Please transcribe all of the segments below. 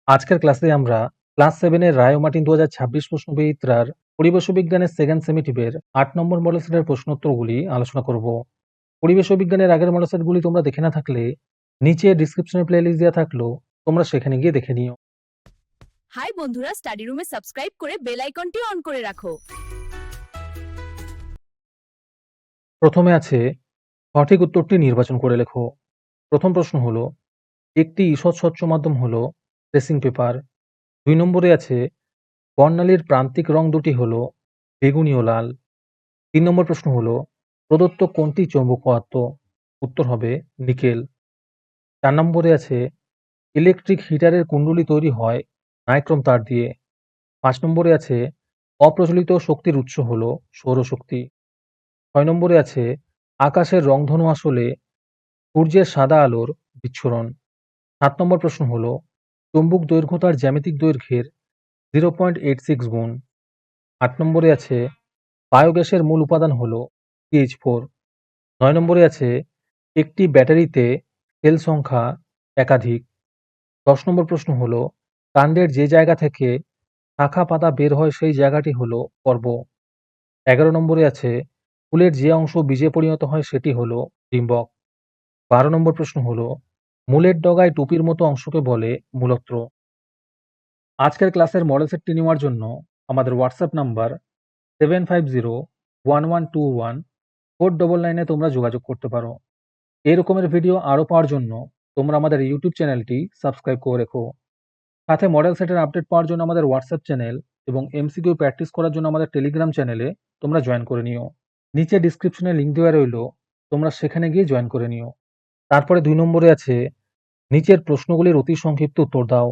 আজকের ক্লাসে আমরা ক্লাস 7 এর রায় ও মার্টিন 2026 প্রশ্নবিচিত্রার পরিবেশ বিজ্ঞানের সেকেন্ড সেমিটিভের 8 নম্বর মডেল সেটের প্রশ্নোত্তরগুলি আলোচনা করব। পরিবেশ বিজ্ঞানের আগের মডেল সেটগুলি তোমরা দেখে না থাকলে নিচে ডিসক্রিপশনে প্লেলিস্ট দেওয়া থাকলো, তোমরা সেখানে গিয়ে দেখে নিও। হাই বন্ধুরা, স্টাডি রুমে সাবস্ক্রাইব করে বেল আইকনটি অন করে রাখো। প্রথমে আছে সঠিক উত্তরটি নির্বাচন করে লেখো। প্রথম প্রশ্ন হলো, একটি ঈষৎ স্বচ্ছ মাধ্যম হলো ট্রেসিং পেপার। 2 নম্বরে আছে বর্ণালীর প্রান্তিক রং দুটি হলো বেগুনি ও লাল। 3 নম্বর প্রশ্ন হলো, প্রদত্ত কোনটি চৌম্বক পদার্থ? উত্তর হবে নিকেল। 4 নম্বরে আছে ইলেকট্রিক হিটারের কুণ্ডলী তৈরি হয় নাইক্রোম তার দিয়ে। 5 নম্বরে আছে অপ্রচলিত শক্তির উৎস হলো সৌরশক্তি। 6 নম্বরে আছে আকাশের রংধনু আসলে সূর্যের সাদা আলোর বিচ্ছুরণ। 7 নম্বর প্রশ্ন হলো, চৌম্বক দৈর্ঘ্য তার জ্যামিতিক দৈর্ঘ্যের 0.86 গুণ। 8 নম্বরে আছে বায়োগ্যাসের মূল উপাদান হলো CH4। 9 নম্বরে আছে একটি ব্যাটারিতে সেল সংখ্যা একাধিক। 10 নম্বর প্রশ্ন হলো, কাণ্ডের যে জায়গা থেকে শাখা পাতা বের হয় সেই জায়গাটি হলো পর্ব। 11 নম্বরে আছে ফুলের যে অংশ বীজে পরিণত হয় সেটি হলো ডিম্বক। 12 নম্বর প্রশ্ন হলো, মূলের ডগায় টুপির মতো অংশকে বলে মূলত্র। আজকের ক্লাসের মডেল সেটটি নেওয়ার জন্য আমাদের হোয়াটসঅ্যাপ নাম্বার 7501121499 তোমরা যোগাযোগ করতে পারো। এই রকমের ভিডিও আরও পাওয়ার জন্য তোমরা আমাদের ইউটিউব চ্যানেলটি সাবস্ক্রাইব করে রেখো। সাথে মডেল সেটের আপডেট পাওয়ার জন্য আমাদের হোয়াটসঅ্যাপ চ্যানেল এবং এমসিকিউ প্র্যাকটিস করার জন্য আমাদের টেলিগ্রাম চ্যানেলে তোমরা জয়েন করে নিও। নিচে ডিসক্রিপশনে লিঙ্ক দেওয়া রইল, তোমরা সেখানে গিয়ে জয়েন করে নিও। তারপরে 2 নম্বরে আছে নিচের প্রশ্নগুলির অতি সংক্ষিপ্ত উত্তর দাও।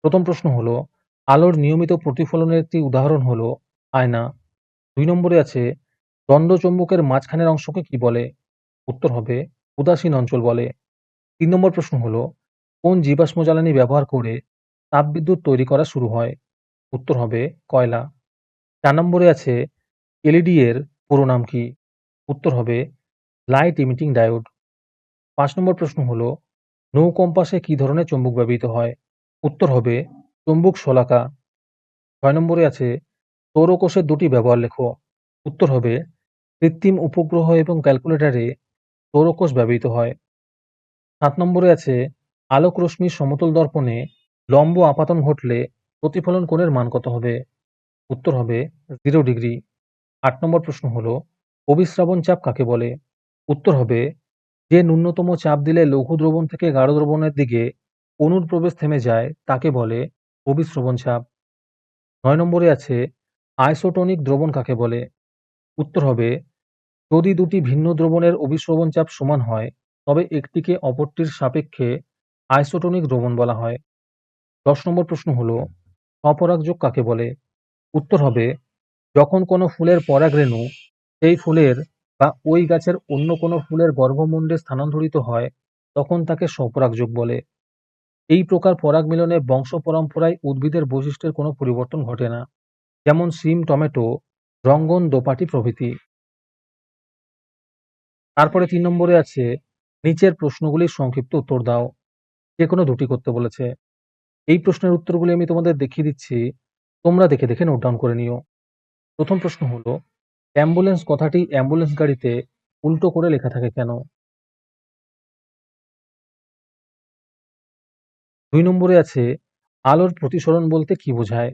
প্রথম প্রশ্ন হলো, আলোর নিয়মিত প্রতিফলনের একটি উদাহরণ হলো আয়না। 2 নম্বরে আছে দ্বন্দ্ব চৌম্বকের মাঝখানের অংশকে কি বলে? উত্তর হবে উদাসীন অঞ্চল বলে। 3 নম্বর প্রশ্ন হলো, কোন জীবাশ্ম জ্বালানি ব্যবহার করে তাপবিদ্যুৎ তৈরি করা শুরু হয়? উত্তর হবে কয়লা। 4 নম্বরে আছে এলইডি এর পুরো নাম কি? উত্তর হবে লাইট ইমিটিং ডায়োড। 5 নম্বর প্রশ্ন হলো, নৌ কম্পাসে কি ধরনের চুম্বক ব্যবহৃত হয়? উত্তর হবে চুম্বক শলাকা। 6 নম্বরে আছে সৌরকোষের দুটি ব্যবহার লেখো। উত্তর হবে কৃত্রিম উপগ্রহ এবং ক্যালকুলেটরে সৌরকোষ ব্যবহৃত হয়। 7 নম্বরে আছে আলোক রশ্মির সমতল দর্পণে লম্ব আপাতন ঘটলে প্রতিফলন কোণের মান কত হবে? উত্তর হবে 0 ডিগ্রি। 8 নম্বর প্রশ্ন হলো, অভিস্রাবণ চাপ কাকে বলে? উত্তর হবে যে ন্যূনতম চাপ দিলে লঘু দ্রবণ থেকে গাঢ় দ্রবণের দিকে অণুর প্রবেশ থেমে যায় তাকে বলে অভিস্রবণ চাপ। 9 নম্বরে আছে আইসোটোনিক দ্রবণ কাকে বলে? উত্তর হবে যদি দুটি ভিন্ন দ্রবণের অভিস্রবণ চাপ সমান হয় তবে একটিকে অপরটির সাপেক্ষে আইসোটোনিক দ্রবণ বলা হয়। 10 নম্বর প্রশ্ন হলো, স্বপরাগযোগ কাকে বলে? উত্তর হবে যখন কোনো ফুলের পরাগরেণু সেই ফুলের বা ওই গাছের অন্য কোনো ফুলের গর্ভমুণ্ডে স্থানান্তরিত হয় তখন তাকে স্বপরাগযোগ বলে। এই প্রকার পরাগ মিলনে বংশ পরম্পরায় উদ্ভিদের বৈশিষ্ট্যের কোনো পরিবর্তন ঘটে না, যেমন সিম, টমেটো, রঙ্গন, দোপাটি প্রভৃতি। তারপরে 3 নম্বরে আছে নিচের প্রশ্নগুলির সংক্ষিপ্ত উত্তর দাও। যে কোনো দুটি করতে বলেছে। এই প্রশ্নের উত্তরগুলি আমি তোমাদের দেখিয়ে দিচ্ছি, তোমরা দেখে দেখে নোট ডাউন করে নিও। প্রথম প্রশ্ন হলো, অ্যাম্বুলেন্স কথাটি অ্যাম্বুলেন্স গাড়িতে উল্টো করে লেখা থাকে কেন? 2 নম্বরে আছে আলোর প্রতিসরণ বলতে কি বোঝায়?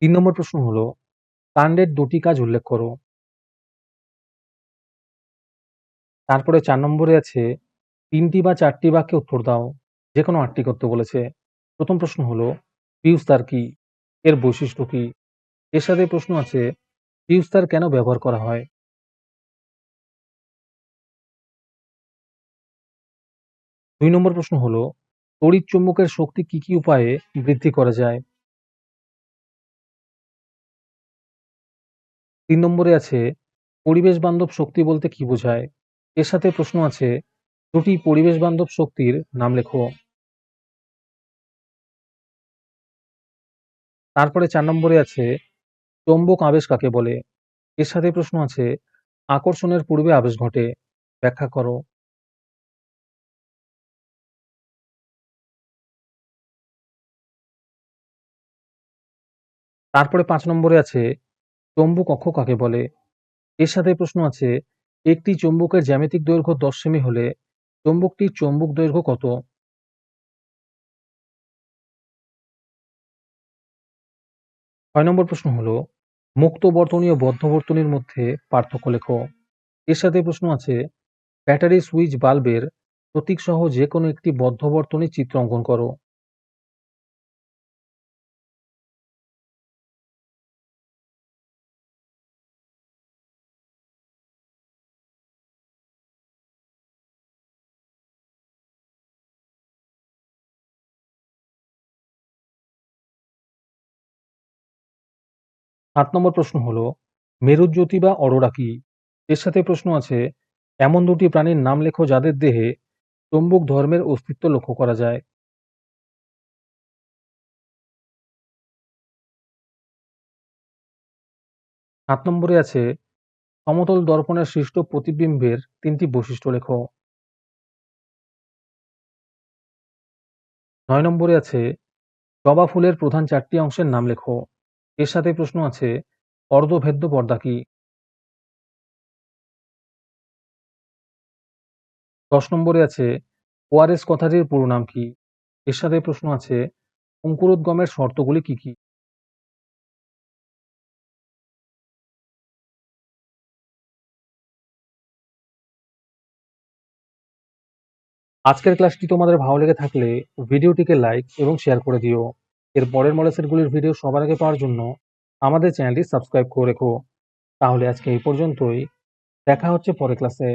3 নম্বর প্রশ্ন হলো, কাণ্ডের দুটি কাজ উল্লেখ করো। তারপরে 4 নম্বরে আছে 3টি বা 4টি বাক্যে উত্তর দাও। যে কোনো 8টি করতে বলেছে। প্রথম প্রশ্ন হলো, ফিউজ তার কি? এর বৈশিষ্ট্য কি? এর সাথে প্রশ্ন আছে ফিউজ তার কেন ব্যবহার করা হয়? 2 নম্বর প্রশ্ন হলো, তড়িৎ চুম্বকের শক্তি কি কি উপায়ে বৃদ্ধি করা যায়? 3 নম্বরে আছে পরিবেশ বান্ধব শক্তি বলতে কি বোঝায়? এর সাথে প্রশ্ন আছে দুটি পরিবেশ বান্ধব শক্তির নাম লেখো। তারপরে 4 নম্বরে আছে চৌম্বক আবেশ কাকে বলে? এর সাথে প্রশ্ন আছে আকর্ষণের পূর্বে আবেশ ঘটে। ব্যাখ্যা করো। তারপরে 5 নম্বরে আছে চৌম্বক অক্ষ কাকে বলে? এর সাথে প্রশ্ন আছে একটি চৌম্বকের জ্যামিতিক দৈর্ঘ্য 10 সেমি হলে চৌম্বকটির চৌম্বক দৈর্ঘ্য কত? 6 নম্বর প্রশ্ন হলো মুক্ত বর্তনী ও বদ্ধ বর্তনীর মধ্যে পার্থক্য লেখো। এর সাথে প্রশ্ন আছে ব্যাটারি সুইচ বাল্বের প্রতীক সহ যে কোনো একটি বদ্ধ বর্তনীর চিত্র অঙ্কন করো। 7 নম্বর প্রশ্ন হলো মেরুজ্যোতি বা অরোরা কি? এর সাথে প্রশ্ন আছে এমন দুটি প্রাণীর নাম লেখো যাদের দেহে চৌম্বক ধর্মের অস্তিত্ব লক্ষ্য করা যায়। 7 নম্বরে আছে সমতল দর্পণের সৃষ্ট প্রতিবিম্বের 3টি বৈশিষ্ট্য লেখো। 9 নম্বরে আছে জবা ফুলের প্রধান 4টি অংশের নাম লেখো। এর সাথে প্রশ্ন আছে অর্ধভেদ্য পর্দা কি? 10 নম্বরে আছে ওআরএস কথাটির পুরো নাম কি? এর সাথে প্রশ্ন আছে অঙ্কুরোদ্গমের শর্তগুলি কি কি? আজকের ক্লাসটি তোমাদের ভালো লেগে থাকলে ভিডিওটিকে লাইক এবং শেয়ার করে দিও। এর পরের মডেল সেটগুলির ভিডিও সবার আগে পাওয়ার জন্য আমাদের চ্যানেলটি সাবস্ক্রাইব করে রেখো। তাহলে আজকে এই পর্যন্তই। দেখা হচ্ছে পরের ক্লাসে।